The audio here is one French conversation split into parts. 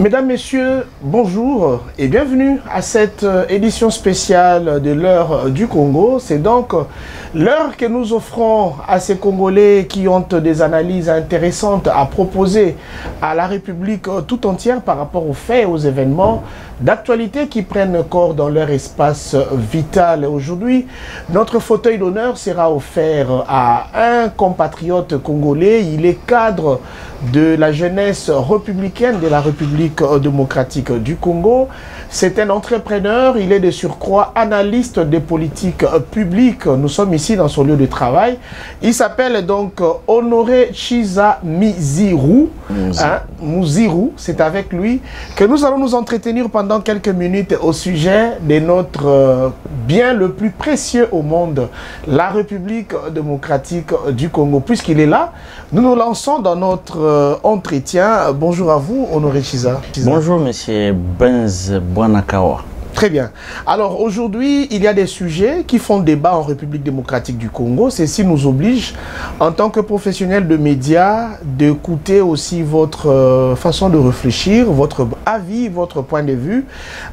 Mesdames, Messieurs, bonjour et bienvenue à cette édition spéciale de l'heure du Congo. C'est donc l'heure que nous offrons à ces Congolais qui ont des analyses intéressantes à proposer à la République tout entière par rapport aux faits et aux événements d'actualité qui prennent corps dans leur espace vital. Aujourd'hui, notre fauteuil d'honneur sera offert à un compatriote congolais. Il est cadre de la jeunesse républicaine de la République démocratique du Congo. C'est un entrepreneur, il est de surcroît analyste des politiques publiques. Nous sommes ici dans son lieu de travail. Il s'appelle donc Honoré Chiza Miziru. Muziru, c'est avec lui que nous allons nous entretenir pendant quelques minutes au sujet de notre bien le plus précieux au monde, la République démocratique du Congo. Puisqu'il est là, nous nous lançons dans notre entretien. Bonjour à vous, Honoré Chiza. Bonjour, monsieur Benz Bwanakawa. Très bien. Alors aujourd'hui, il y a des sujets qui font débat en République démocratique du Congo. Ceci nous oblige, en tant que professionnels de médias, d'écouter aussi votre façon de réfléchir, votre avis, votre point de vue.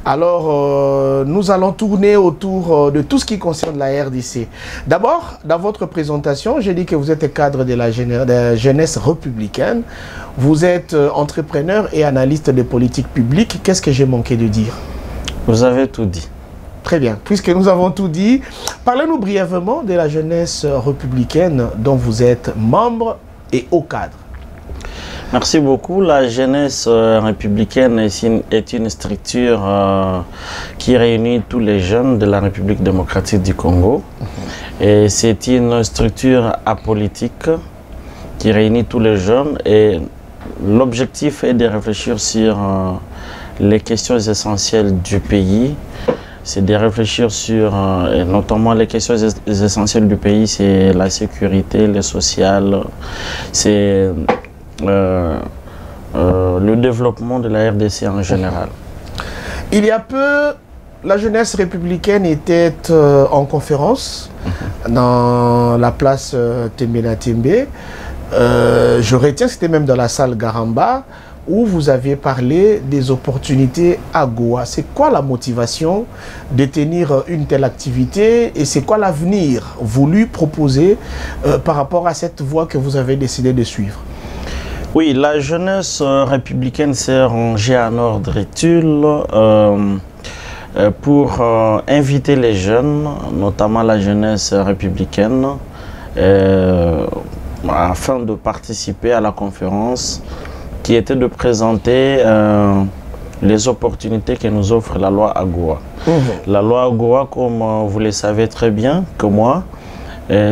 Alors, nous allons tourner autour de tout ce qui concerne la RDC. D'abord, dans votre présentation, j'ai dit que vous êtes cadre de la jeunesse républicaine. Vous êtes entrepreneur et analyste des politiques publiques. Qu'est-ce que j'ai manqué de dire ? Vous avez tout dit. Très bien. Puisque nous avons tout dit, parlez-nous brièvement de la jeunesse républicaine dont vous êtes membre et haut cadre. Merci beaucoup. La jeunesse républicaine est une structure qui réunit tous les jeunes de la République démocratique du Congo. Et c'est une structure apolitique qui réunit tous les jeunes. Et l'objectif est de réfléchir sur les questions essentielles du pays. C'est de réfléchir sur, notamment les questions essentielles du pays, c'est la sécurité, le social, c'est le développement de la RDC en général. Il y a peu, la jeunesse républicaine était en conférence dans la place Tembena Tembe. Je retiens que c'était même dans la salle Garamba, où vous aviez parlé des opportunités à Goa. C'est quoi la motivation de tenir une telle activité et c'est quoi l'avenir voulu proposer par rapport à cette voie que vous avez décidé de suivre? Oui, la jeunesse républicaine s'est rangée en ordre étude pour inviter les jeunes, notamment la jeunesse républicaine, afin de participer à la conférence qui était de présenter les opportunités que nous offre la loi AGOA. La loi AGOA, comme vous le savez très bien que moi,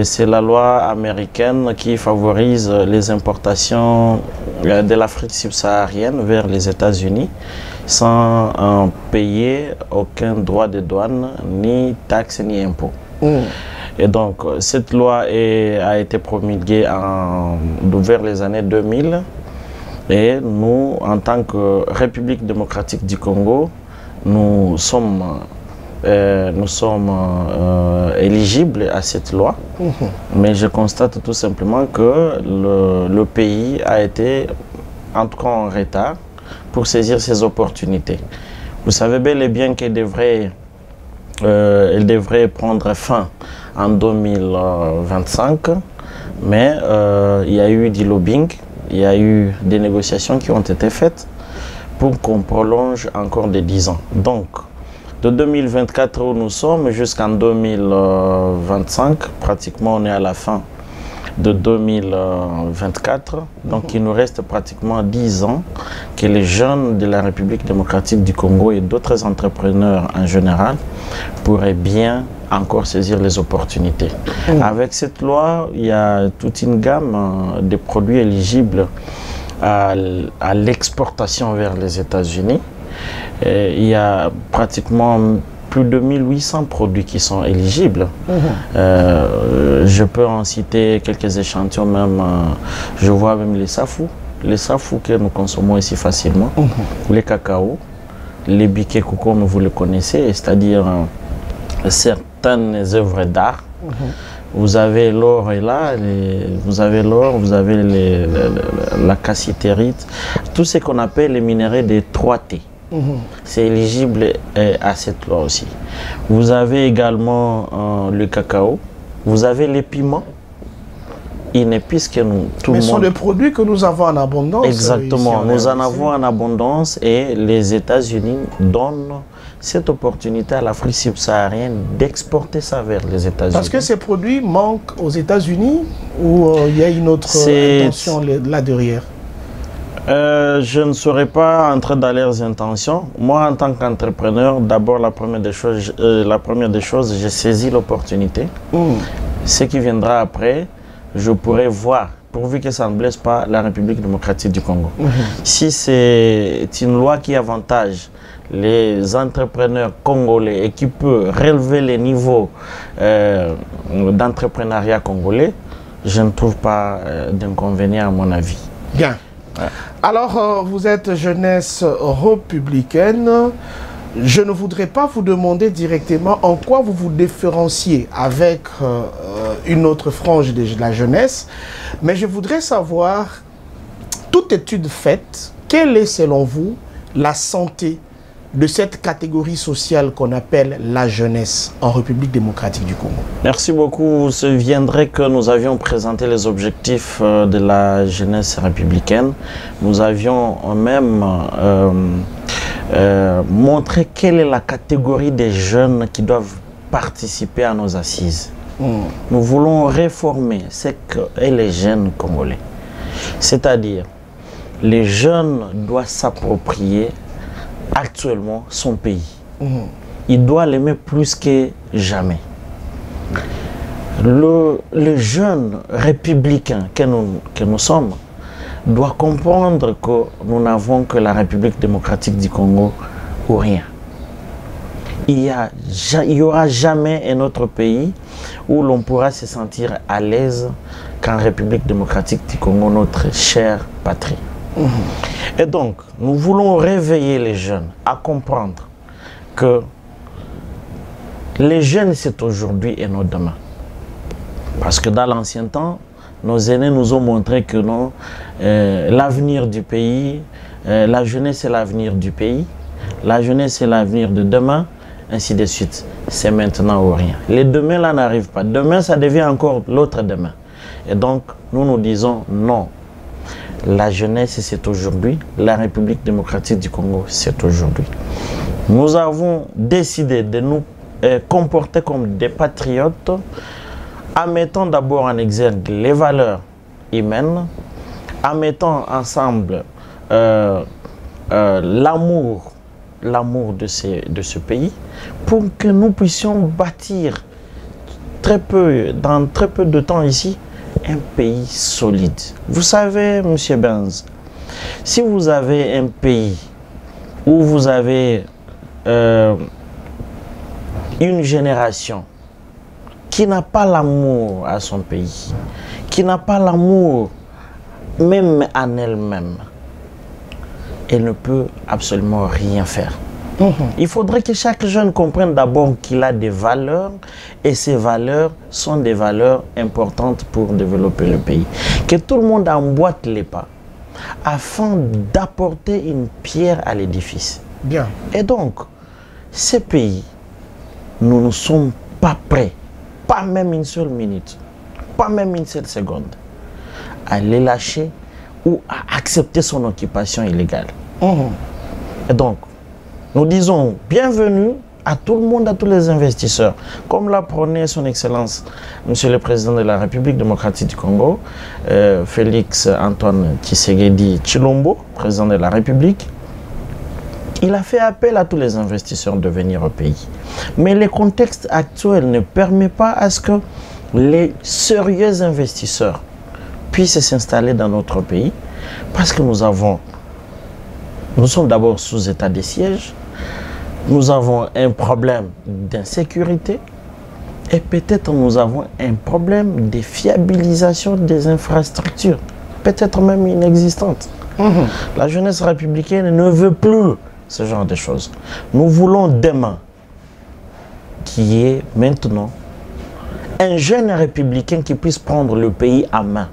c'est la loi américaine qui favorise les importations de l'Afrique subsaharienne vers les États-Unis sans payer aucun droit de douane, ni taxes, ni impôts. Et donc, cette loi a été promulguée vers les années 2000. Et nous, en tant que République démocratique du Congo, nous sommes éligibles à cette loi. Mais je constate tout simplement que le pays a été, en tout cas en retard, pour saisir ces opportunités. Vous savez bel et bien qu'elle devrait prendre fin en 2025, mais il y a eu du lobbying. Il y a eu des négociations qui ont été faites pour qu'on prolonge encore de 10 ans. Donc, de 2024 où nous sommes jusqu'en 2025, pratiquement on est à la fin de 2024. Donc, il nous reste pratiquement 10 ans que les jeunes de la République démocratique du Congo et d'autres entrepreneurs en général pourraient bien encore saisir les opportunités. Avec cette loi, il y a toute une gamme de produits éligibles à l'exportation vers les États-Unis. Il y a pratiquement plus de 1800 produits qui sont éligibles. Je peux en citer quelques échantillons même. Je vois même les safou que nous consommons ici facilement, les cacao, les biquets comme vous le connaissez, c'est-à-dire certaines œuvres d'art Vous avez l'or est là, vous avez l'or, vous avez la cassitérite, tout ce qu'on appelle les minéraux des 3T. C'est éligible à cette loi aussi. Vous avez également le cacao, vous avez les piments, une épice que nous, tout le monde... ce sont des produits que nous avons en abondance. Exactement, nous en avons en abondance et les États-Unis donnent cette opportunité à l'Afrique subsaharienne d'exporter ça vers les États-Unis. Parce que ces produits manquent aux États-Unis ou il y a une autre intention là derrière? Je ne saurais pas entrer dans leurs intentions. Moi, en tant qu'entrepreneur, d'abord, la première des choses, j'ai saisi l'opportunité. Ce qui viendra après, je pourrais voir, pourvu que ça ne blesse pas la République démocratique du Congo. Si c'est une loi qui avantage les entrepreneurs congolais et qui peut relever les niveaux d'entrepreneuriat congolais, je ne trouve pas d'inconvénient à mon avis. Bien. Ouais. Alors, vous êtes jeunesse républicaine. Je ne voudrais pas vous demander directement en quoi vous vous différenciez avec une autre frange de la jeunesse, mais je voudrais savoir, toute étude faite, quelle est selon vous la santé de cette catégorie sociale qu'on appelle la jeunesse en République démocratique du Congo? Merci beaucoup. Vous vous souviendrez que nous avions présenté les objectifs de la jeunesse républicaine. Nous avions même montré quelle est la catégorie des jeunes qui doivent participer à nos assises. Nous voulons réformer ce qu'est les jeunes congolais. C'est-à-dire, les jeunes doivent s'approprier actuellement son pays. Il doit l'aimer plus que jamais. Le jeune républicain que nous sommes doit comprendre que nous n'avons que la République démocratique du Congo ou rien. Il n'y aura jamais un autre pays où l'on pourra se sentir à l'aise qu'en République démocratique du Congo, notre chère patrie. Et donc, nous voulons réveiller les jeunes à comprendre que les jeunes, c'est aujourd'hui et non demain. Parce que dans l'ancien temps, nos aînés nous ont montré que l'avenir du pays, la jeunesse c'est l'avenir du pays, la jeunesse c'est l'avenir de demain, ainsi de suite. C'est maintenant ou rien. Les demain là n'arrivent pas. Demain, ça devient encore l'autre demain. Et donc, nous disons non. La jeunesse, c'est aujourd'hui. La République démocratique du Congo, c'est aujourd'hui. Nous avons décidé de nous comporter comme des patriotes en mettant d'abord en exergue les valeurs humaines, en mettant ensemble l'amour de ce pays pour que nous puissions bâtir dans très peu de temps ici un pays solide. Vous savez, M. Benz, si vous avez un pays où vous avez une génération qui n'a pas l'amour à son pays, qui n'a pas l'amour même en elle-même, elle ne peut absolument rien faire. Il faudrait que chaque jeune comprenne d'abord qu'il a des valeurs et ces valeurs sont des valeurs importantes pour développer le pays. Que tout le monde emboîte les pas afin d'apporter une pierre à l'édifice. Bien. Et donc, ces pays, nous ne sommes pas prêts, pas même une seule minute, pas même une seule seconde, à les lâcher ou à accepter son occupation illégale. Et donc, nous disons bienvenue à tout le monde, à tous les investisseurs. Comme l'a prôné son Excellence, Monsieur le Président de la République démocratique du Congo, Félix Antoine Tshisekedi Tshilombo, Président de la République, il a fait appel à tous les investisseurs de venir au pays. Mais le contexte actuel ne permet pas à ce que les sérieux investisseurs puissent s'installer dans notre pays parce que nous sommes d'abord sous état de siège, nous avons un problème d'insécurité et peut-être nous avons un problème de fiabilisation des infrastructures, peut-être même inexistantes. La jeunesse républicaine ne veut plus ce genre de choses. Nous voulons demain qu'il y ait maintenant un jeune républicain qui puisse prendre le pays à main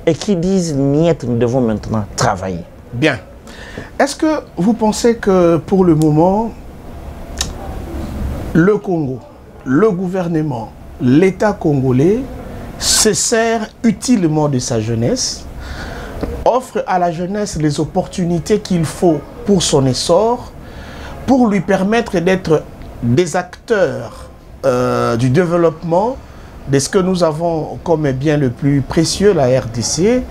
et qui dise, niet, nous devons maintenant travailler. Bien. Est-ce que vous pensez que pour le moment, le Congo, le gouvernement, l'État congolais se sert utilement de sa jeunesse, offre à la jeunesse les opportunités qu'il faut pour son essor, pour lui permettre d'être des acteurs du développement de ce que nous avons comme bien le plus précieux, la RDC?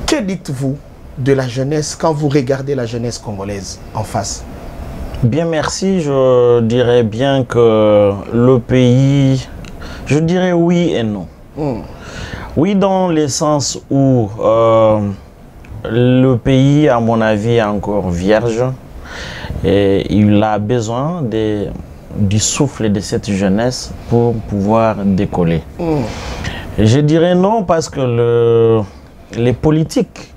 Que dites-vous de la jeunesse quand vous regardez la jeunesse congolaise en face? Bien, merci. Je dirais bien que le pays, je dirais oui et non. Oui, dans le sens où le pays, à mon avis, est encore vierge et il a besoin du souffle de cette jeunesse pour pouvoir décoller. Je dirais non parce que les politiques,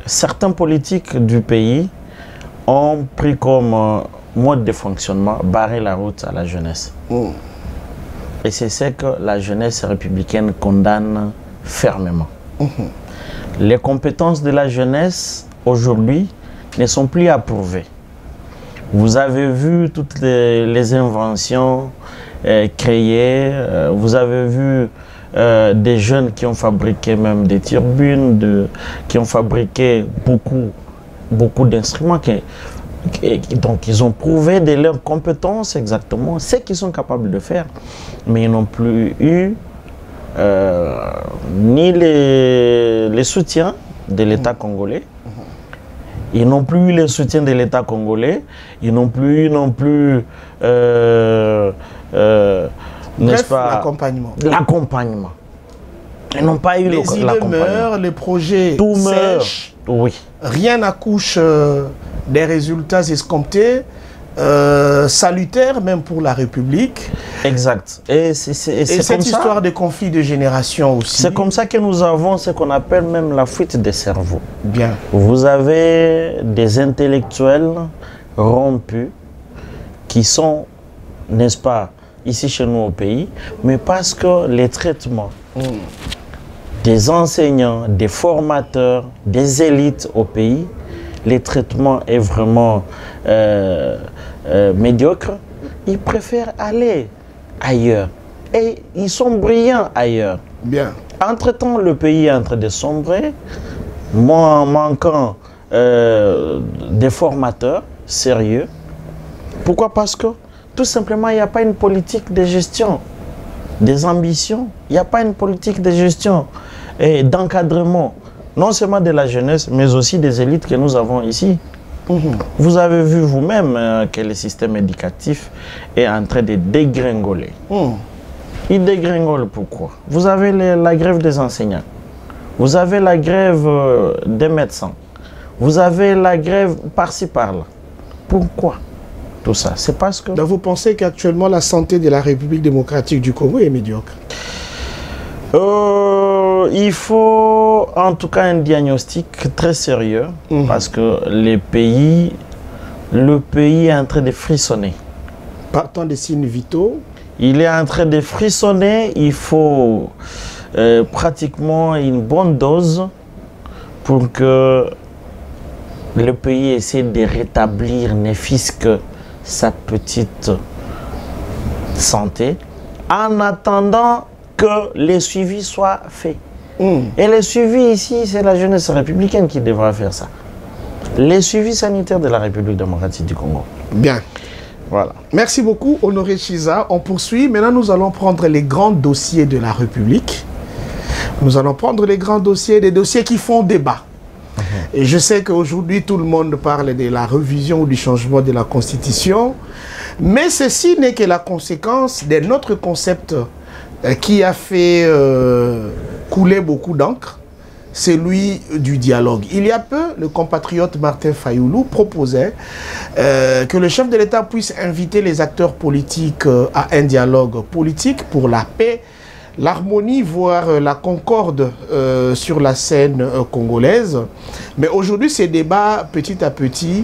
certains politiques du pays ont pris comme mode de fonctionnement barrer la route à la jeunesse. Et c'est ce que la jeunesse républicaine condamne fermement. Les compétences de la jeunesse aujourd'hui ne sont plus approuvées. Vous avez vu toutes les inventions créées, vous avez vu des jeunes qui ont fabriqué même des turbines, qui ont fabriqué beaucoup d'instruments. Donc ils ont prouvé de leurs compétences exactement ce qu'ils sont capables de faire. Mais ils n'ont plus eu ni les soutiens de l'État congolais. Ils n'ont plus eu le soutien de l'État congolais. Ils n'ont plus eu non plus l'accompagnement. L'accompagnement. Ils n'ont pas eu les idées meurent, les projets sèchent. Oui. Rien n'accouche des résultats escomptés, salutaires même pour la République. Exact. Et cette histoire de conflit de génération aussi. C'est comme ça que nous avons ce qu'on appelle même la fuite des cerveaux. Bien. Vous avez des intellectuels rompus qui sont, n'est-ce pas, ici chez nous au pays, mais parce que les traitements des enseignants, des formateurs, des élites au pays, les traitements est vraiment médiocre, ils préfèrent aller ailleurs. Et ils sont brillants ailleurs. Bien. Entre-temps, le pays est en train de sombrer, manquant des formateurs sérieux. Pourquoi? Parce que tout simplement, il n'y a pas une politique de gestion des ambitions. Il n'y a pas une politique de gestion et d'encadrement, non seulement de la jeunesse, mais aussi des élites que nous avons ici. Vous avez vu vous-même que le système éducatif est en train de dégringoler. Il dégringole pourquoi? Vous avez la grève des enseignants. Vous avez la grève des médecins. Vous avez la grève par-ci par-là. Pourquoi tout ça? C'est parce que... Donc vous pensez qu'actuellement la santé de la République démocratique du Congo est médiocre? Il faut en tout cas un diagnostic très sérieux parce que le pays est en train de frissonner. Partant des signes vitaux. Il est en train de frissonner. Il faut pratiquement une bonne dose pour que le pays essaie de rétablir, ne fût-ce que sa petite santé, en attendant que les suivis soient faits. Et les suivis ici, c'est la jeunesse républicaine qui devra faire ça. Les suivis sanitaires de la République démocratique du Congo. Bien. Voilà. Merci beaucoup, Honoré Chiza. On poursuit. Maintenant, nous allons prendre les grands dossiers de la République. Nous allons prendre les grands dossiers, des dossiers qui font débat. Et je sais qu'aujourd'hui, tout le monde parle de la révision ou du changement de la Constitution. Mais ceci n'est que la conséquence d'un autre concept qui a fait couler beaucoup d'encre, celui du dialogue. Il y a peu, le compatriote Martin Fayoulou proposait que le chef de l'État puisse inviter les acteurs politiques à un dialogue politique pour la paix, l'harmonie, voire la concorde sur la scène congolaise. Mais aujourd'hui, ces débats, petit à petit,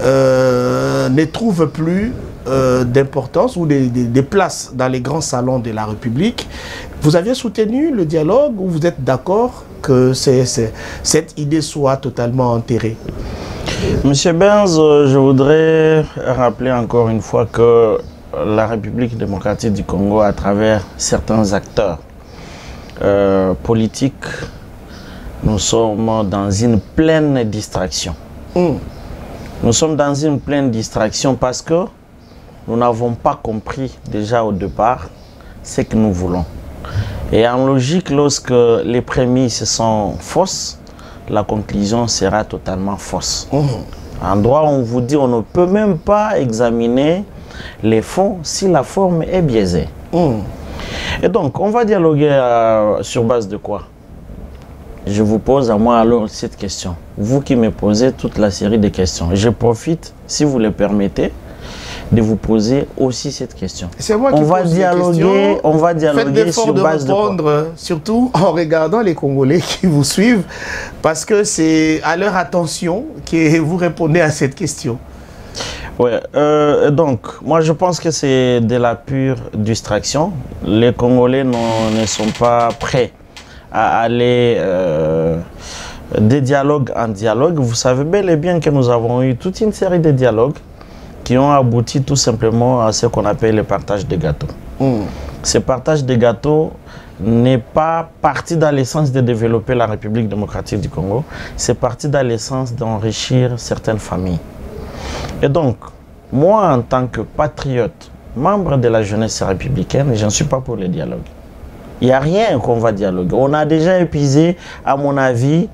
ne trouvent plus d'importance ou des places dans les grands salons de la République. Vous aviez soutenu le dialogue ou vous êtes d'accord que cette idée soit totalement enterrée? Monsieur Benz, je voudrais rappeler encore une fois que la République démocratique du Congo, à travers certains acteurs politiques, nous sommes dans une pleine distraction. Nous sommes dans une pleine distraction parce que nous n'avons pas compris déjà au départ ce que nous voulons. Et en logique, lorsque les prémices sont fausses, la conclusion sera totalement fausse. En droit, on vous dit on ne peut même pas examiner les fonds si la forme est biaisée. Et donc, on va dialoguer sur base de quoi? Je vous pose à moi alors cette question. Vous qui me posez toute la série de questions. Je profite, si vous le permettez, de vous poser aussi cette question. C'est moi qui on va dialoguer sur base de quoi? Surtout en regardant les Congolais qui vous suivent, parce que c'est à leur attention que vous répondez à cette question. Ouais, donc, moi je pense que c'est de la pure distraction. Les Congolais ne sont pas prêts à aller de dialogue en dialogue. Vous savez bel et bien que nous avons eu toute une série de dialogues qui ont abouti tout simplement à ce qu'on appelle le partage des gâteaux. Ce partage des gâteaux n'est pas parti dans l'essence de développer la République démocratique du Congo, c'est parti dans l'essence d'enrichir certaines familles. Et donc, moi en tant que patriote, membre de la jeunesse républicaine, je ne suis pas pour le dialogue. Il n'y a rien qu'on va dialoguer. On a déjà épuisé, à mon avis,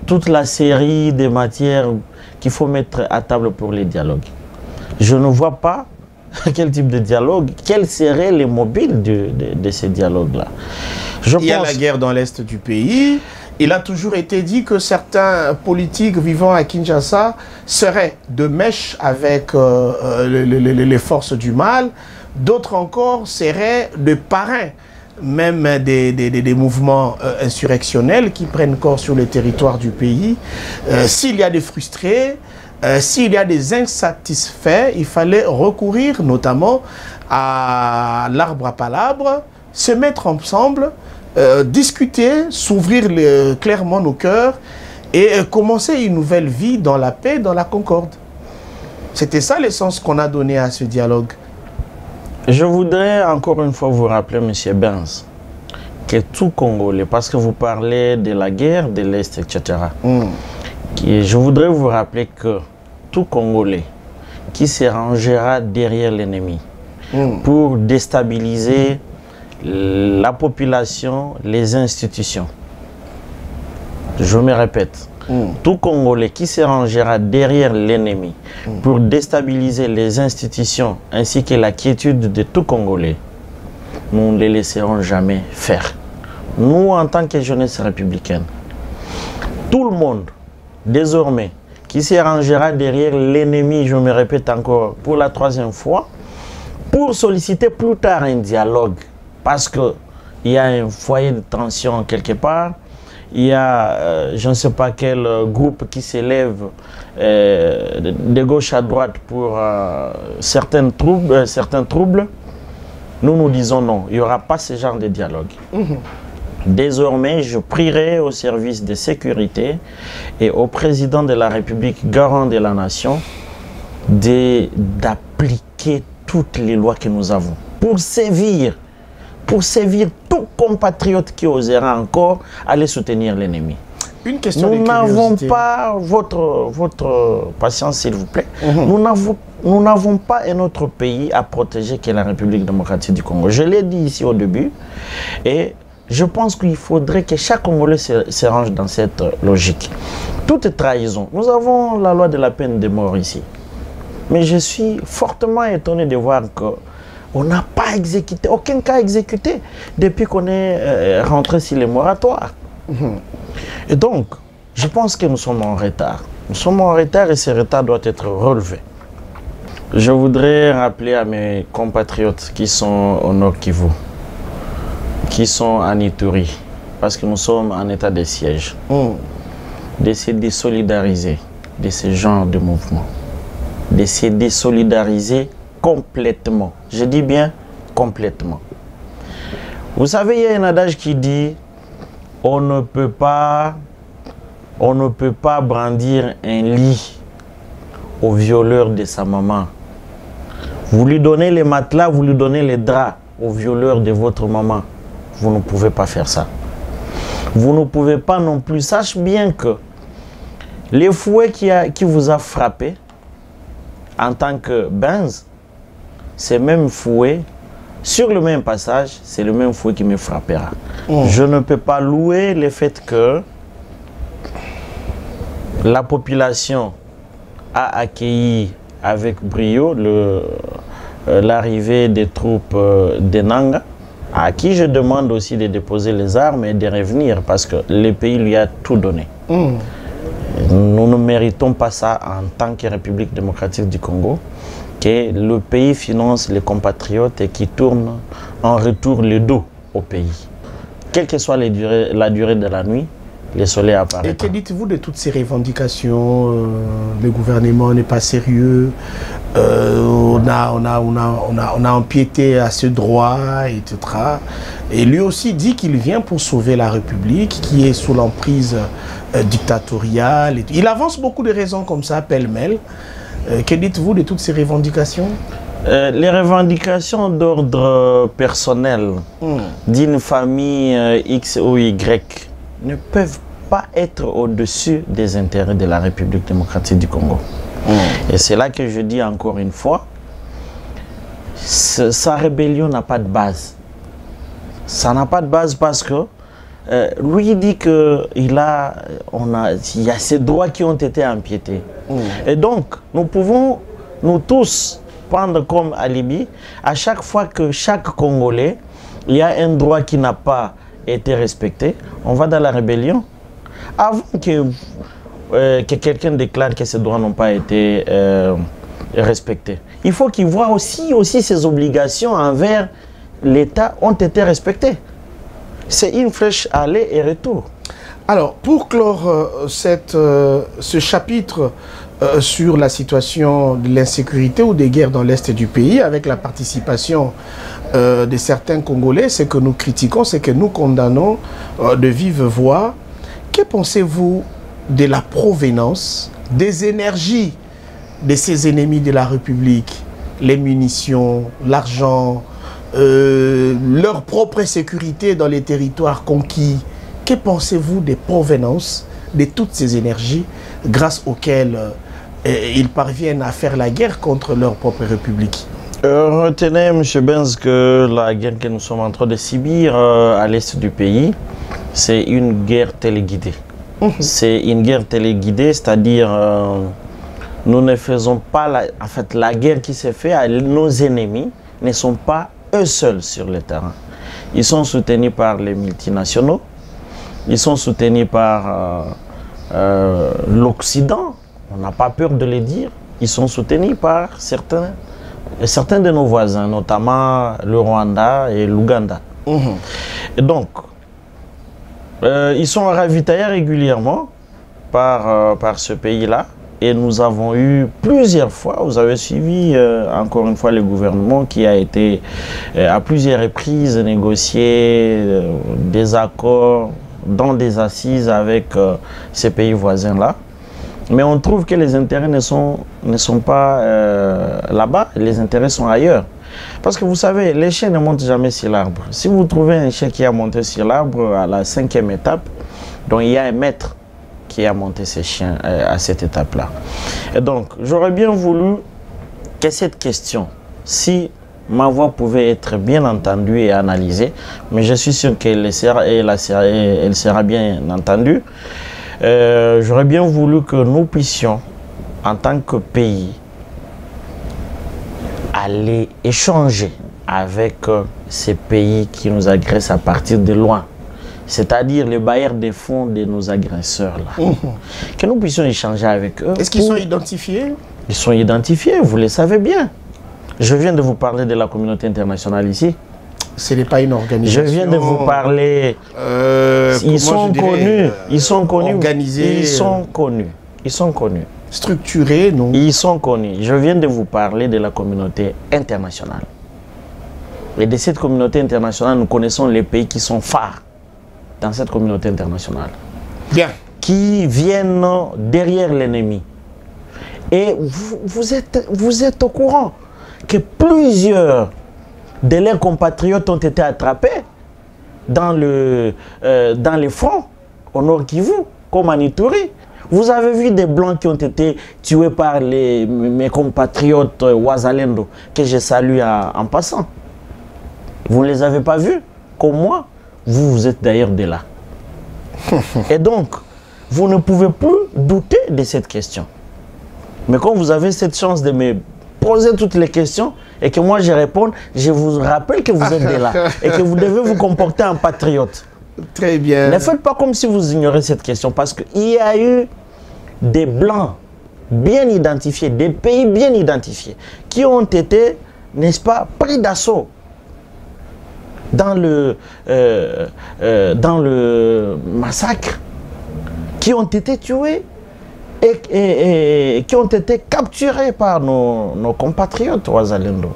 toute la série de matières qu'il faut mettre à table pour les dialogues. Je ne vois pas quel type de dialogue, quels seraient les mobiles de ces dialogues-là. Il y a la guerre dans l'est du pays. Il a toujours été dit que certains politiques vivant à Kinshasa seraient de mèche avec les forces du mal. D'autres encore seraient de parrains, même des mouvements insurrectionnels qui prennent corps sur le territoire du pays. S'il y a des frustrés, s'il y a des insatisfaits, il fallait recourir notamment à l'arbre à palabres, se mettre ensemble, discuter, s'ouvrir clairement nos cœurs et commencer une nouvelle vie dans la paix, dans la concorde. C'était ça l'essence qu'on a donné à ce dialogue. Je voudrais encore une fois vous rappeler, M. Benz, que tout Congolais, parce que vous parlez de la guerre de l'Est, etc. Je voudrais vous rappeler que tout Congolais qui se rangera derrière l'ennemi pour déstabiliser la population, les institutions. Je me répète, tout Congolais qui se rangera derrière l'ennemi pour déstabiliser les institutions ainsi que la quiétude de tout Congolais, nous ne les laisserons jamais faire. Nous, en tant que jeunesse républicaine, tout le monde, désormais, qui se rangera derrière l'ennemi, je me répète encore pour la troisième fois, pour solliciter plus tard un dialogue, parce qu'il y a un foyer de tension quelque part, il y a je ne sais pas quel groupe qui s'élève de gauche à droite pour certains troubles. Nous disons non, il n'y aura pas ce genre de dialogue. Désormais, je prierai au service de sécurité et au président de la République, garant de la nation, d'appliquer toutes les lois que nous avons pour sévir tout compatriote qui osera encore aller soutenir l'ennemi. Une question nous n'avons pas votre patience, s'il vous plaît. Nous n'avons pas un autre pays à protéger que la République démocratique du Congo. Je l'ai dit ici au début et je pense qu'il faudrait que chaque Congolais se range dans cette logique. Toute trahison. Nous avons la loi de la peine de mort ici. Mais je suis fortement étonné de voir qu'on n'a pas exécuté, aucun cas exécuté depuis qu'on est rentré sur les moratoires. Et donc, je pense que nous sommes en retard. Nous sommes en retard et ce retard doit être relevé. Je voudrais rappeler à mes compatriotes qui sont au Nord Kivu, qui sont à Ituri, parce que nous sommes en état de siège, d'essayer de solidariser de ce genre de mouvement. de se désolidariser complètement. Je dis bien complètement. Vous savez, il y a un adage qui dit on ne peut pas brandir un lit au violeur de sa maman. Vous lui donnez les matelas, vous lui donnez les draps au violeur de votre maman. Vous ne pouvez pas faire ça. Vous ne pouvez pas non plus. Sache bien que les fouets qui vous a frappé en tant que Benz, ces mêmes fouets, sur le même passage, c'est le même fouet qui me frappera. Je ne peux pas louer le fait que la population a accueilli avec brio l'arrivée des troupes de Nanga, à qui je demande aussi de déposer les armes et de revenir parce que le pays lui a tout donné. Nous ne méritons pas ça en tant que République démocratique du Congo, que le pays finance les compatriotes et qui tournent en retour le dos au pays. Quelle que soit la durée de la nuit, le soleil apparaît. Et que dites-vous de toutes ces revendications? Le gouvernement n'est pas sérieux, on a empiété à ce droit, etc. Et lui aussi dit qu'il vient pour sauver la République, qui est sous l'emprise dictatoriale. Il avance beaucoup de raisons comme ça, pêle-mêle. Que dites-vous de toutes ces revendications? Les revendications d'ordre personnel d'une famille X ou Y ne peuvent pas être au-dessus des intérêts de la République démocratique du Congo. Et c'est là que je dis encore une fois, sa rébellion n'a pas de base. Ça n'a pas de base parce que lui dit qu'il y a ces droits qui ont été empiétés. Et donc, nous pouvons, nous tous, prendre comme alibi, à chaque fois que chaque Congolais, il y a un droit qui n'a pas été respecté, on va dans la rébellion. Avant que quelqu'un déclare que ces droits n'ont pas été respectés, il faut qu'il voit aussi ses obligations envers l'État ont été respectées. C'est une flèche aller et retour. Alors, pour clore ce chapitre sur la situation de l'insécurité ou des guerres dans l'Est du pays, avec la participation de certains Congolais, ce que nous critiquons, c'est que nous condamnons de vive voix. Que pensez-vous de la provenance des énergies de ces ennemis de la République? Les munitions, l'argent, leur propre sécurité dans les territoires conquis. Que pensez-vous des provenances de toutes ces énergies grâce auxquelles ils parviennent à faire la guerre contre leur propre République? Retenez, M. Benz, que la guerre que nous sommes en train de subir à l'est du pays, c'est une guerre téléguidée. C'est une guerre téléguidée, c'est-à-dire nous ne faisons pas en fait la guerre qui s'est faite à nos ennemis ne sont pas eux seuls sur le terrain. Ils sont soutenus par les multinationaux, ils sont soutenus par l'Occident, on n'a pas peur de le dire, ils sont soutenus par certains de nos voisins, notamment le Rwanda et l'Ouganda. Et donc, ils sont ravitaillés régulièrement par ce pays-là. Et nous avons eu plusieurs fois, vous avez suivi encore une fois le gouvernement qui a été à plusieurs reprises négocié des accords dans des assises avec ces pays voisins-là. Mais on trouve que les intérêts ne sont pas là-bas, les intérêts sont ailleurs. Parce que vous savez, les chiens ne montent jamais sur l'arbre. Si vous trouvez un chien qui a monté sur l'arbre à la 5e étape, donc il y a un maître qui a monté ces chiens à cette étape-là. Et donc, j'aurais bien voulu que cette question, si ma voix pouvait être bien entendue et analysée, mais je suis sûr qu'elle sera bien entendue, j'aurais bien voulu que nous puissions, en tant que pays, aller échanger avec ces pays qui nous agressent à partir de loin. C'est-à-dire les bailleurs des fonds de nos agresseurs-là. Que nous puissions échanger avec eux. Est-ce qu'ils sont identifiés? Ils sont identifiés, vous le savez bien. Je viens de vous parler de la communauté internationale ici. Ce n'est pas une organisation. Je viens de vous parler. Ils sont connus. Ils sont connus. Organisés. Ils sont connus. Ils sont connus. structurés, non? Ils sont connus. Je viens de vous parler de la communauté internationale. Et de cette communauté internationale, nous connaissons les pays qui sont phares dans cette communauté internationale. Bien. Qui viennent derrière l'ennemi. Et vous êtes au courant que plusieurs de leurs compatriotes ont été attrapés dans les fronts au Nord Kivu, comme à Ituri. Vous avez vu des Blancs qui ont été tués par mes compatriotes Wazalendo, que je salue en passant. Vous ne les avez pas vus, comme moi. Vous êtes d'ailleurs de là. Et donc, vous ne pouvez plus douter de cette question. Mais quand vous avez cette chance de me poser toutes les questions et que moi je réponds, je vous rappelle que vous êtes de là et que vous devez vous comporter en patriote. Très bien. Ne faites pas comme si vous ignorez cette question parce qu'il y a eu des Blancs bien identifiés, des pays bien identifiés qui ont été, n'est-ce pas, pris d'assaut dans le massacre, qui ont été tués et qui ont été capturés par nos compatriotes Wazalendo.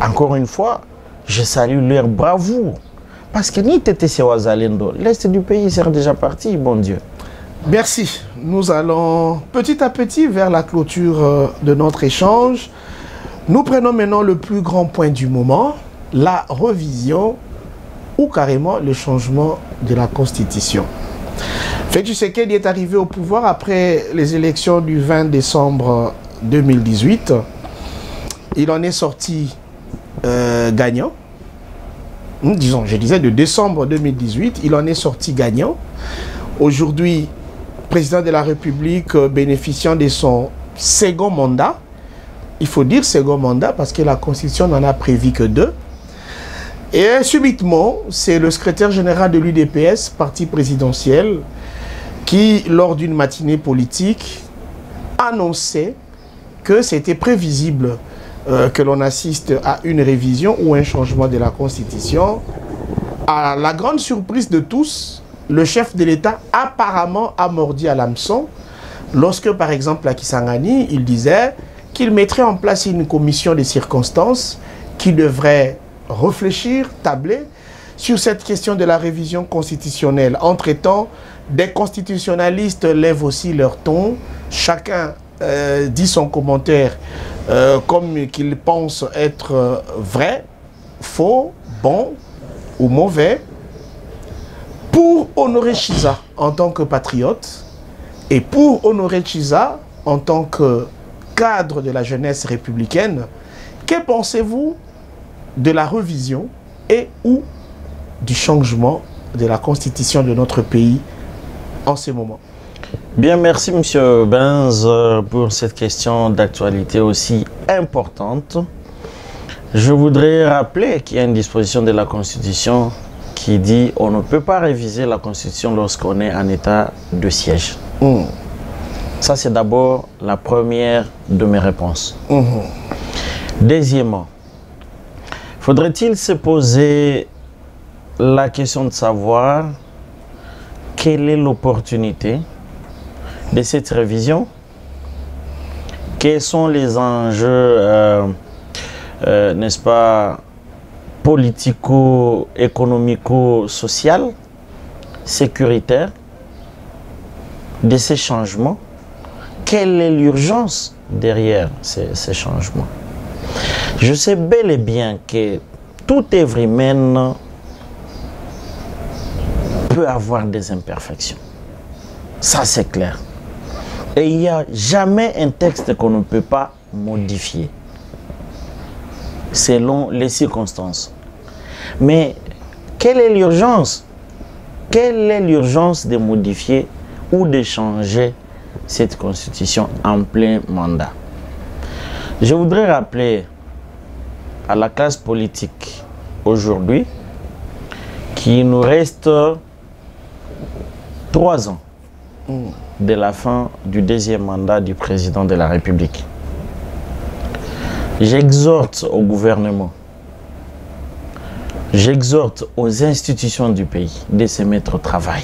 Encore une fois, je salue leur bravoure. Parce que ni TTC Wazalendo, l'Est du pays serait déjà parti, bon Dieu. Merci. Nous allons petit à petit vers la clôture de notre échange. Nous prenons maintenant le plus grand point du moment, la révision ou carrément le changement de la Constitution. Félix Tshisekedi est arrivé au pouvoir après les élections du 20 décembre 2018. Il en est sorti gagnant. Disons, je disais de décembre 2018, il en est sorti gagnant. Aujourd'hui, président de la République bénéficiant de son second mandat. Il faut dire second mandat parce que la Constitution n'en a prévu que 2. Et subitement, c'est le secrétaire général de l'UDPS, parti présidentiel, qui, lors d'une matinée politique, annonçait que c'était prévisible que l'on assiste à une révision ou un changement de la Constitution. À la grande surprise de tous, le chef de l'État apparemment a mordu à l'hameçon lorsque, par exemple, à Kisangani, il disait qu'il mettrait en place une commission de circonstances qui devrait réfléchir, tabler sur cette question de la révision constitutionnelle. Entre-temps, des constitutionnalistes lèvent aussi leur ton. Chacun dit son commentaire comme qu'il pense être vrai, faux, bon ou mauvais, pour honorer Chiza en tant que patriote et pour honorer Chiza en tant que cadre de la jeunesse républicaine. Que pensez-vous de la révision et ou du changement de la constitution de notre pays en ce moment? Bien, merci M. Benz pour cette question d'actualité aussi importante. Je voudrais rappeler qu'il y a une disposition de la Constitution qui dit on ne peut pas réviser la Constitution lorsqu'on est en état de siège. Ça, c'est d'abord la première de mes réponses. Deuxièmement, faudrait-il se poser la question de savoir quelle est l'opportunité de cette révision? Quels sont les enjeux, n'est-ce pas, politico-économico-social, sécuritaire de ces changements? Quelle est l'urgence derrière ces changements? Je sais bel et bien que toute œuvre humaine peut avoir des imperfections. Ça, c'est clair. Et il n'y a jamais un texte qu'on ne peut pas modifier selon les circonstances. Mais quelle est l'urgence? Quelle est l'urgence de modifier ou de changer cette constitution en plein mandat? Je voudrais rappeler à la classe politique aujourd'hui qu'il nous reste 3 ans de la fin du deuxième mandat du président de la République. J'exhorte au gouvernement, j'exhorte aux institutions du pays de se mettre au travail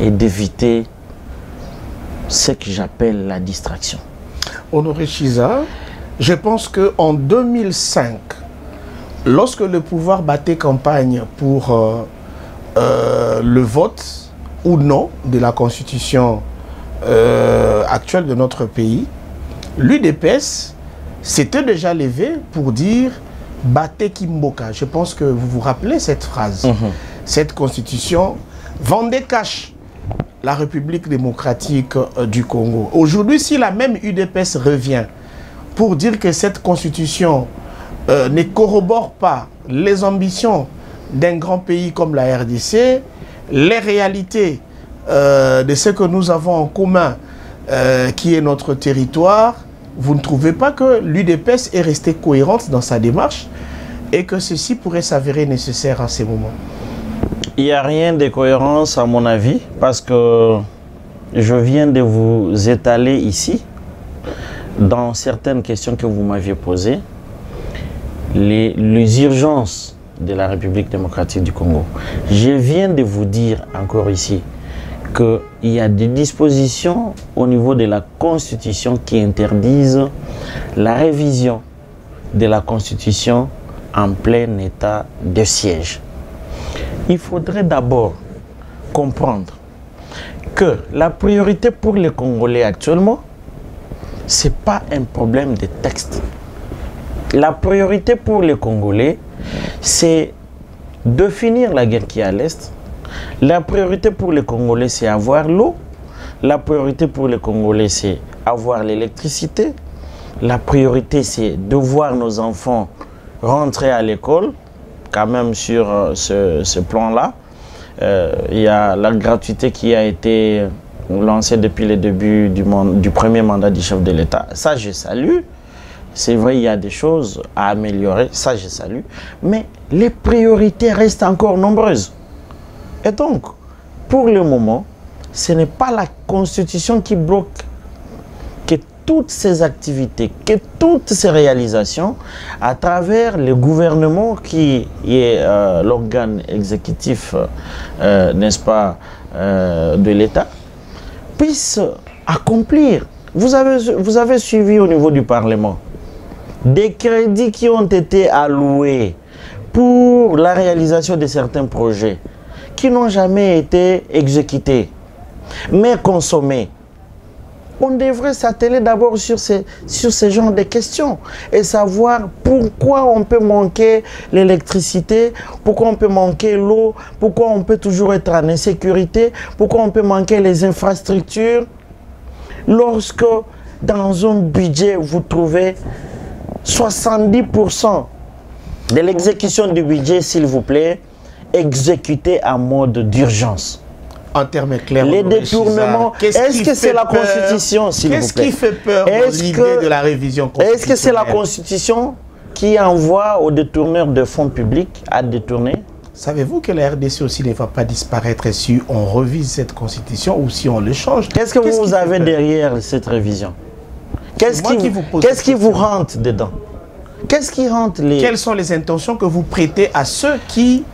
et d'éviter ce que j'appelle la distraction. Honoré Chiza, je pense qu'en 2005, lorsque le pouvoir battait campagne pour le vote ou non de la constitution actuelle de notre pays, l'UDPS s'était déjà levé pour dire « Battez Kimboka ». Je pense que vous vous rappelez cette phrase. Cette constitution vendait cash la République démocratique du Congo. Aujourd'hui, si la même UDPS revient pour dire que cette constitution ne corrobore pas les ambitions d'un grand pays comme la RDC, les réalités de ce que nous avons en commun, qui est notre territoire, vous ne trouvez pas que l'UDPS est restée cohérente dans sa démarche et que ceci pourrait s'avérer nécessaire à ces moments? Il n'y a rien de cohérence à mon avis, parce que je viens de vous étaler ici, dans certaines questions que vous m'aviez posées, les urgences de la République démocratique du Congo. Je viens de vous dire encore ici qu'il y a des dispositions au niveau de la Constitution qui interdisent la révision de la Constitution en plein état de siège. Il faudrait d'abord comprendre que la priorité pour les Congolais actuellement, ce n'est pas un problème de texte. La priorité pour les Congolais, c'est de finir la guerre qui est à l'Est. La priorité pour les Congolais, c'est avoir l'eau. La priorité pour les Congolais, c'est avoir l'électricité. La priorité, c'est de voir nos enfants rentrer à l'école. Quand même sur ce plan-là, il y a la gratuité qui a été lancée depuis le début du premier mandat du chef de l'État. Ça, je salue. C'est vrai, il y a des choses à améliorer. Ça, je salue. Mais les priorités restent encore nombreuses. Et donc, pour le moment, ce n'est pas la Constitution qui bloque que toutes ces activités, que toutes ces réalisations, à travers le gouvernement qui est l'organe exécutif, n'est-ce pas, de l'État, puissent accomplir. Vous avez suivi au niveau du Parlement des crédits qui ont été alloués pour la réalisation de certains projets qui n'ont jamais été exécutés, mais consommés. On devrait s'atteler d'abord sur ce genre de questions et savoir pourquoi on peut manquer l'électricité, pourquoi on peut manquer l'eau, pourquoi on peut toujours être en insécurité, pourquoi on peut manquer les infrastructures. Lorsque dans un budget, vous trouvez 70% de l'exécution du budget, s'il vous plaît, exécuté en mode d'urgence. En termes clairs, les détournements, est-ce que c'est la Constitution, s'il vous plaît? Qu'est-ce qui fait peur dans l'idée de la révision constitutionnelle? Est-ce que c'est la Constitution qui envoie aux détourneurs de fonds publics à détourner? Savez-vous que la RDC aussi ne va pas disparaître si on revise cette Constitution ou si on le change? Qu'est-ce que vous avez derrière cette révision? Qu'est-ce qui vous rentre dedans? Qu'est-ce qui rentre les... Quelles sont les intentions que vous prêtez à ceux qui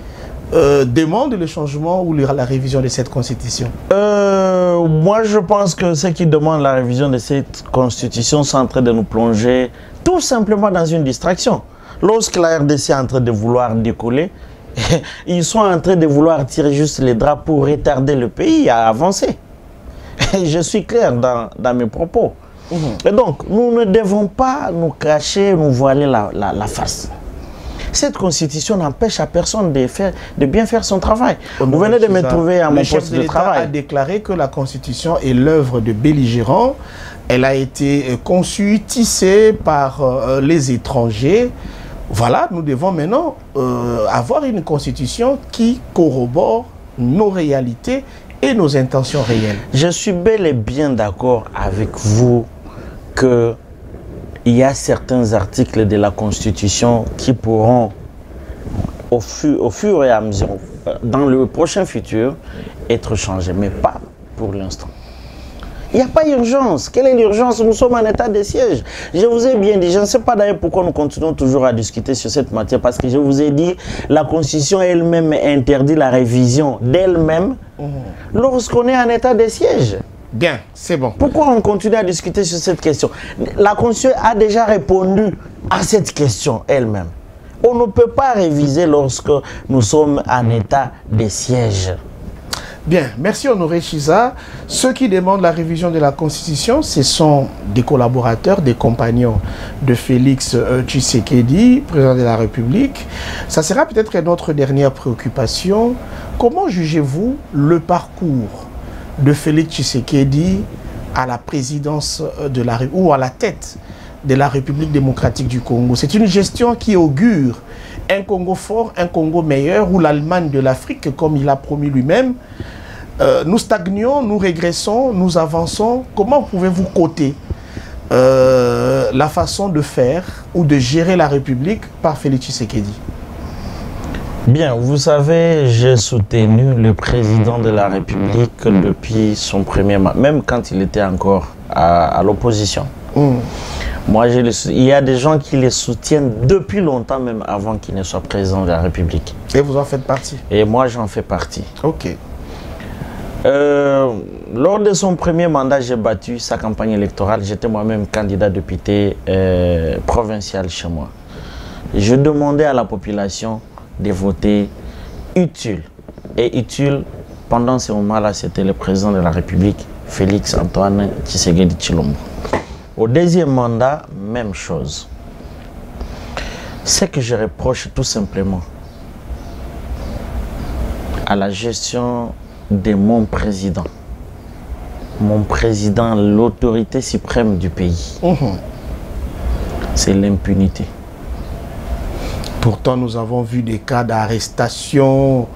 demande le changement ou la révision de cette constitution? Moi, je pense que ceux qui demandent la révision de cette constitution sont en train de nous plonger tout simplement dans une distraction. Lorsque la RDC est en train de vouloir décoller, ils sont en train de vouloir tirer juste les draps pour retarder le pays à avancer. Je suis clair dans mes propos. Et donc, nous ne devons pas nous cacher, nous voiler la face. Cette constitution n'empêche à personne de bien faire son travail. Vous venez de me trouver à mon poste de travail. Le chef de l'État a déclaré que la constitution est l'œuvre de belligérants. Elle a été conçue, tissée par les étrangers. Voilà, nous devons maintenant avoir une constitution qui corrobore nos réalités et nos intentions réelles. Je suis bel et bien d'accord avec vous que il y a certains articles de la Constitution qui pourront, au fur et à mesure, dans le prochain futur, être changés, mais pas pour l'instant. Il n'y a pas d'urgence. Quelle est l'urgence? Nous sommes en état de siège. Je vous ai bien dit, je ne sais pas d'ailleurs pourquoi nous continuons toujours à discuter sur cette matière, parce que je vous ai dit, la Constitution elle-même interdit la révision d'elle-même lorsqu'on est en état de siège. Bien, c'est bon. Pourquoi on continue à discuter sur cette question? La Constitution a déjà répondu à cette question elle-même. On ne peut pas réviser lorsque nous sommes en état de siège. Bien, merci Honoré Chiza. Ceux qui demandent la révision de la Constitution, ce sont des collaborateurs, des compagnons de Félix Tshisekedi, président de la République. Ça sera peut-être notre dernière préoccupation. Comment jugez-vous le parcours de Félix Tshisekedi à la présidence de la République, ou à la tête de la République démocratique du Congo? C'est une gestion qui augure un Congo fort, un Congo meilleur, ou l'Allemagne de l'Afrique, comme il a promis lui-même. Nous stagnons, nous régressons, nous avançons. Comment pouvez-vous coter la façon de faire ou de gérer la République par Félix Tshisekedi? Bien, vous savez, j'ai soutenu le président de la République depuis son premier mandat, même quand il était encore à l'opposition. Moi, il y a des gens qui les soutiennent depuis longtemps, même avant qu'il ne soit président de la République. Et vous en faites partie? Et moi, j'en fais partie. Ok. Lors de son premier mandat, j'ai battu sa campagne électorale. J'étais moi-même candidat député provincial chez moi. Je demandais à la population de voter utile. Et utile, pendant ce moment-là, c'était le président de la République, Félix Antoine Tshisekedi Tshilombo. Au deuxième mandat, même chose. Ce que je reproche tout simplement à la gestion de mon président, l'autorité suprême du pays, c'est l'impunité. Pourtant, nous avons vu des cas d'arrestation,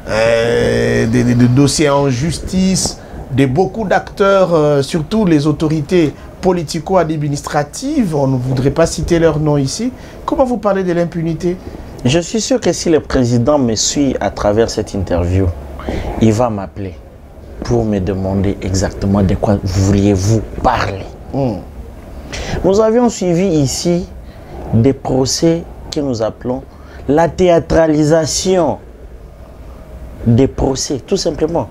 des dossiers en justice, de beaucoup d'acteurs, surtout les autorités politico-administratives. On ne voudrait pas citer leur nom ici. Comment vous parlez de l'impunité? Je suis sûr que si le président me suit à travers cette interview, il va m'appeler pour me demander exactement de quoi vouliez-vous parler. Nous avions suivi ici des procès que nous appelons la théâtralisation des procès, tout simplement.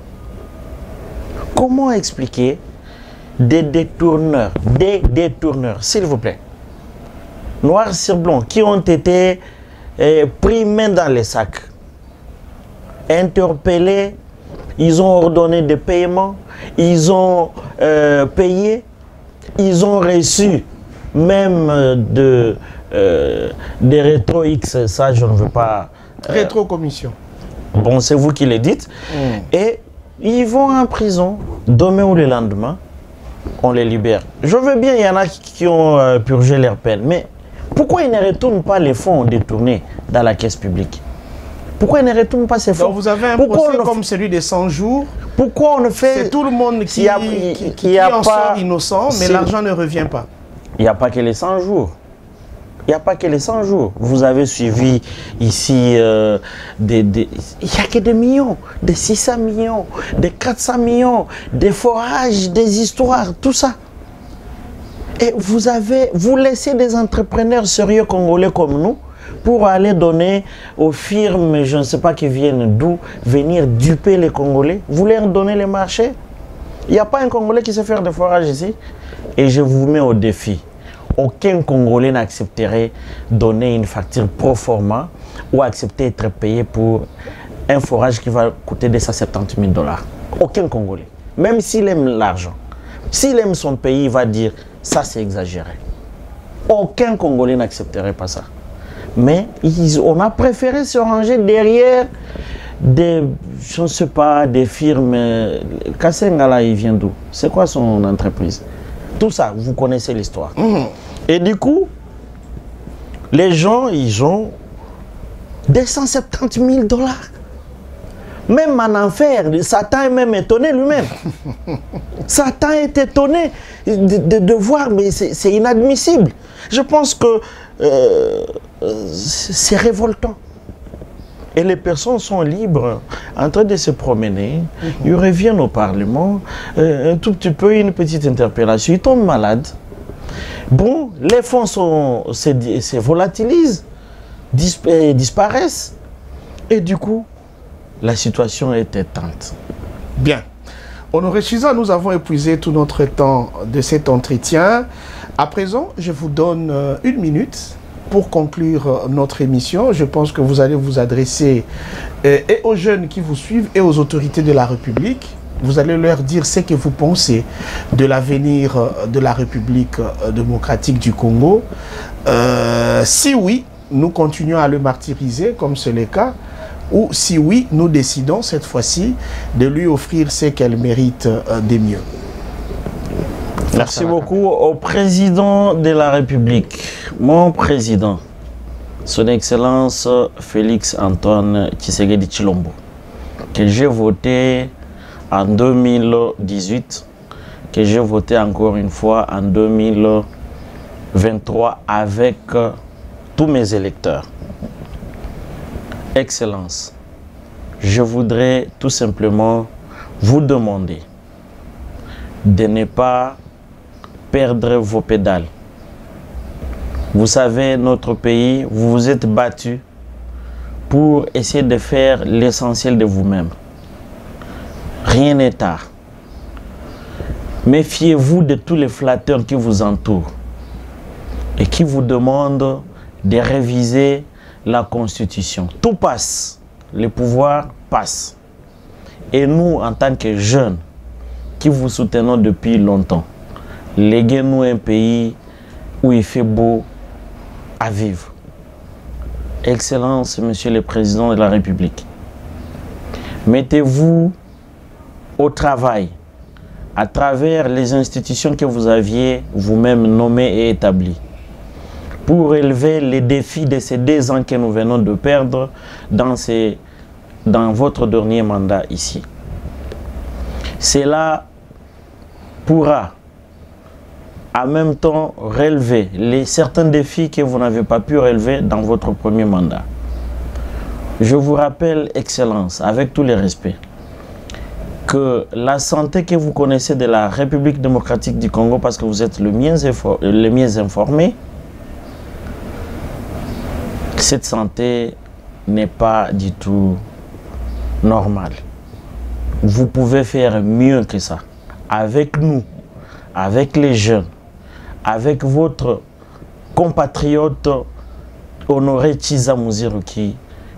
Comment expliquer des détourneurs, s'il vous plaît, noirs sur blanc, qui ont été pris main dans les sacs, interpellés, ils ont ordonné des paiements, ils ont payé, ils ont reçu même des rétro X, ça je ne veux pas... Rétro-commission. Bon, c'est vous qui le dites. Et ils vont en prison, demain ou le lendemain, on les libère. Je veux bien, il y en a qui ont purgé leur peine, mais pourquoi ils ne retournent pas les fonds détournés dans la caisse publique? Pourquoi ils ne retournent pas ces fonds? Donc vous avez un procès comme celui des 100 jours. Pourquoi on ne fait... C'est tout le monde qui en sort innocent, mais l'argent ne revient pas. Il n'y a pas que les 100 jours. Il n'y a pas que les 100 jours. Vous avez suivi ici il n'y a que des millions, des 600 millions, des 400 millions, des forages, des histoires, tout ça. Et vous laissez des entrepreneurs sérieux congolais comme nous pour aller donner aux firmes, je ne sais pas qui viennent d'où, venir duper les Congolais. Vous leur donnez les marchés. Il n'y a pas un Congolais qui sait faire des forages ici. Et je vous mets au défi. Aucun Congolais n'accepterait donner une facture pro forma ou accepter d'être payé pour un forage qui va coûter 270 000 $. Aucun Congolais. Même s'il aime l'argent. S'il aime son pays, il va dire ça c'est exagéré. Aucun Congolais n'accepterait pas ça. Mais on a préféré se ranger derrière des, je ne sais pas, des firmes. Kassengala, il vient d'où? C'est quoi son entreprise? Tout ça, vous connaissez l'histoire. Et du coup, les gens, ils ont 270 000 $. Même en enfer, Satan est même étonné lui-même. Satan est étonné de voir, mais c'est inadmissible. Je pense que c'est révoltant. Et les personnes sont libres, en train de se promener. Ils reviennent au Parlement, un tout petit peu, une petite interpellation, ils tombent malades. Bon, les fonds se volatilisent, disparaissent. Et du coup, la situation est éteinte. Bien. Honoré Chiza, nous avons épuisé tout notre temps de cet entretien. À présent, je vous donne 1 minute pour conclure notre émission. Je pense que vous allez vous adresser et aux jeunes qui vous suivent et aux autorités de la République. Vous allez leur dire ce que vous pensez de l'avenir de la République démocratique du Congo. Si oui, nous continuons à le martyriser comme c'est le cas, ou si oui, nous décidons cette fois-ci de lui offrir ce qu'elle mérite de mieux. Merci beaucoup au président de la République, mon président, son Excellence Félix Antoine Tshisekedi Tshilombo, que j'ai voté en 2018, que j'ai voté encore une fois en 2023 avec tous mes électeurs. Excellence, je voudrais tout simplement vous demander de ne pas perdre vos pédales. Vous savez, notre pays, vous vous êtes battu pour essayer de faire l'essentiel de vous-même. Rien n'est tard. Méfiez-vous de tous les flatteurs qui vous entourent et qui vous demandent de réviser la Constitution. Tout passe, le pouvoir passe. Et nous, en tant que jeunes, qui vous soutenons depuis longtemps, léguez-nous un pays où il fait beau à vivre. Excellence, Monsieur le Président de la République, mettez-vous au travail à travers les institutions que vous aviez vous-même nommées et établies, pour relever les défis de ces 2 ans que nous venons de perdre dans votre dernier mandat ici. Cela pourra en même temps relever certains défis que vous n'avez pas pu relever dans votre premier mandat. Je vous rappelle, Excellence, avec tous les respects, que la santé que vous connaissez de la République démocratique du Congo, parce que vous êtes le mieux informé, cette santé n'est pas du tout normale. Vous pouvez faire mieux que ça. Avec nous, avec les jeunes, avec votre compatriote Honoré Chiza Muziru qui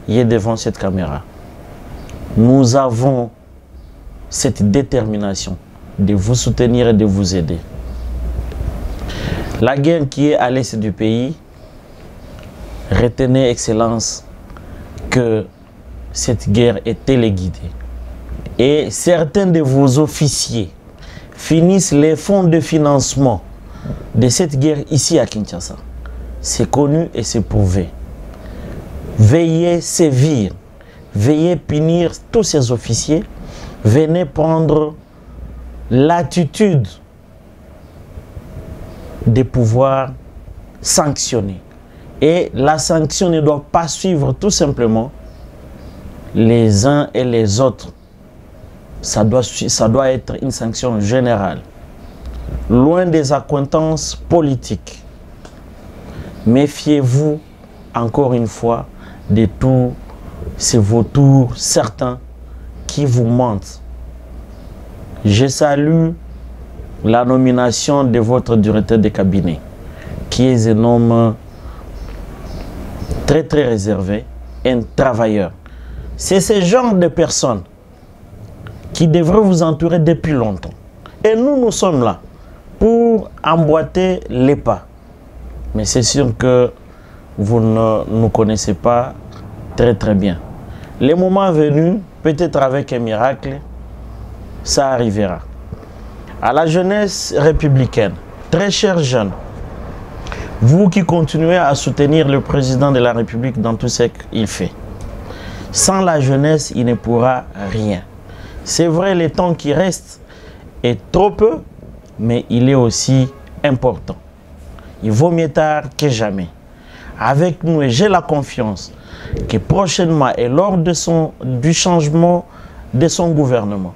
est devant cette caméra. Nous avons cette détermination de vous soutenir et de vous aider. La guerre qui est à l'est du pays, retenez, Excellence, que cette guerre est téléguidée. Et certains de vos officiers finissent les fonds de financement de cette guerre ici à Kinshasa. C'est connu et c'est prouvé. Veuillez sévir, veuillez punir tous ces officiers. Venez prendre l'attitude de pouvoir sanctionner. Et la sanction ne doit pas suivre tout simplement les uns et les autres. Ça doit être une sanction générale. Loin des accointances politiques. Méfiez-vous encore une fois de tous ces vautours certains qui vous mentent. Je salue la nomination de votre directeur de cabinet, qui est un homme très très réservé, un travailleur. C'est ce genre de personnes qui devraient vous entourer depuis longtemps. Et nous sommes là pour emboîter les pas. Mais c'est sûr que vous ne nous connaissez pas très très bien. Le moment venu, peut-être avec un miracle, ça arrivera. À la jeunesse républicaine, très chers jeunes, vous qui continuez à soutenir le président de la République dans tout ce qu'il fait, sans la jeunesse, il ne pourra rien. C'est vrai, le temps qui reste est trop peu, mais il est aussi important. Il vaut mieux tard que jamais. Avec nous, et j'ai la confiance que prochainement et lors du changement de son gouvernement,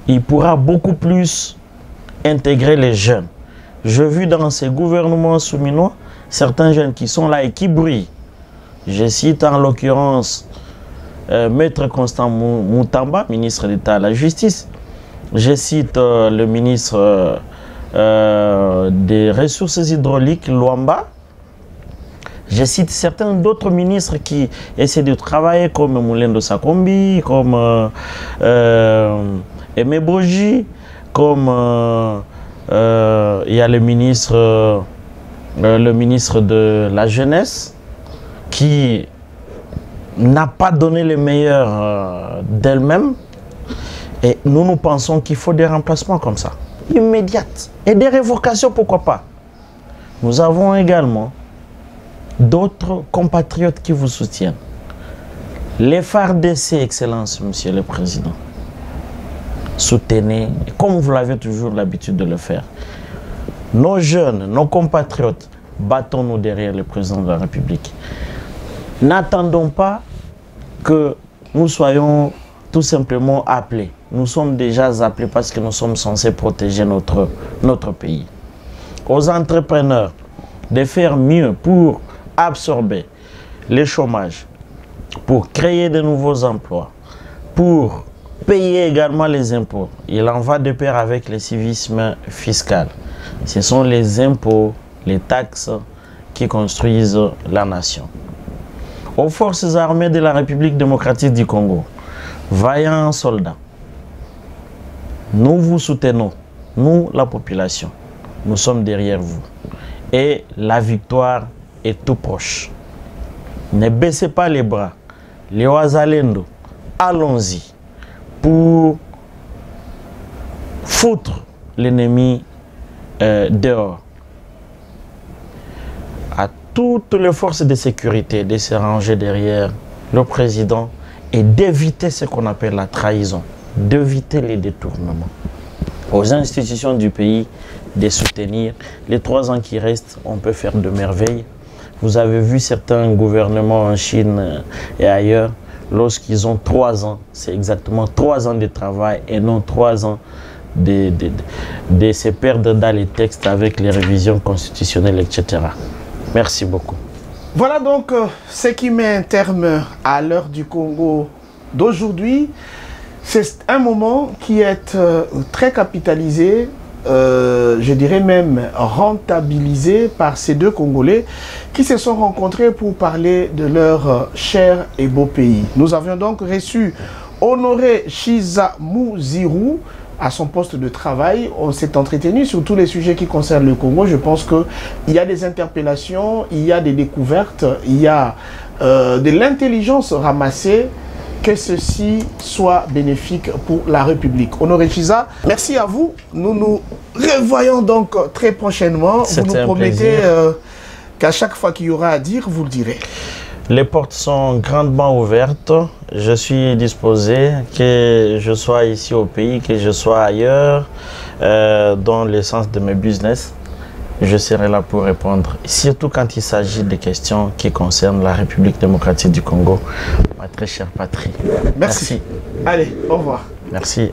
il pourra beaucoup plus intégrer les jeunes. J'ai vu dans ces gouvernements souminois certains jeunes qui sont là et qui brillent. Je cite en l'occurrence Maître Constant Moutamba, ministre d'État à la Justice, Je cite le ministre des Ressources hydrauliques, Luamba. Je cite certains d'autres ministres qui essaient de travailler, comme Moulendo Sakombi, comme Aimé Boji, comme il y a le ministre de la Jeunesse, qui n'a pas donné le meilleur d'elle-même. Et nous pensons qu'il faut des remplacements comme ça, immédiates. Et des révocations, pourquoi pas. Nous avons également d'autres compatriotes qui vous soutiennent. Les FARDC, Excellence, Monsieur le Président. Soutenez, comme vous l'avez toujours l'habitude de le faire. Nos jeunes, nos compatriotes, battons-nous derrière le Président de la République. N'attendons pas que nous soyons tout simplement appelés. Nous sommes déjà appelés parce que nous sommes censés protéger notre pays. Aux entrepreneurs de faire mieux pour absorber les chômages, pour créer de nouveaux emplois, pour payer également les impôts. Il en va de pair avec le civisme fiscal. Ce sont les impôts, les taxes qui construisent la nation. Aux forces armées de la République démocratique du Congo, vaillants soldats, nous vous soutenons, nous la population, nous sommes derrière vous. Et la victoire est tout proche. Ne baissez pas les bras. Les Ouazalendo, allons-y pour foutre l'ennemi dehors. À toutes les forces de sécurité de se ranger derrière le président et d'éviter ce qu'on appelle la trahison, d'éviter les détournements. Aux institutions du pays de soutenir. Les 3 ans qui restent, on peut faire de merveilles. Vous avez vu certains gouvernements en Chine et ailleurs, lorsqu'ils ont 3 ans, c'est exactement 3 ans de travail et non 3 ans de se perdre dans les textes avec les révisions constitutionnelles, etc. Merci beaucoup. Voilà donc ce qui met un terme à l'heure du Congo d'aujourd'hui. C'est un moment qui est très capitalisé, je dirais même rentabilisé par ces 2 Congolais qui se sont rencontrés pour parler de leur cher et beau pays. Nous avions donc reçu Honoré Chiza-Muziru à son poste de travail. On s'est entretenu sur tous les sujets qui concernent le Congo. Je pense qu'il y a des interpellations, il y a des découvertes, il y a de l'intelligence ramassée, que ceci soit bénéfique pour la République. Honoré Chiza, merci à vous. Nous nous revoyons donc très prochainement. Vous nous promettez qu'à chaque fois qu'il y aura à dire, vous le direz. Les portes sont grandement ouvertes. Je suis disposé, que je sois ici au pays, que je sois ailleurs, dans le sens de mes business. Je serai là pour répondre, surtout quand il s'agit de questions qui concernent la République démocratique du Congo, ma très chère patrie. Merci. Allez, au revoir. Merci.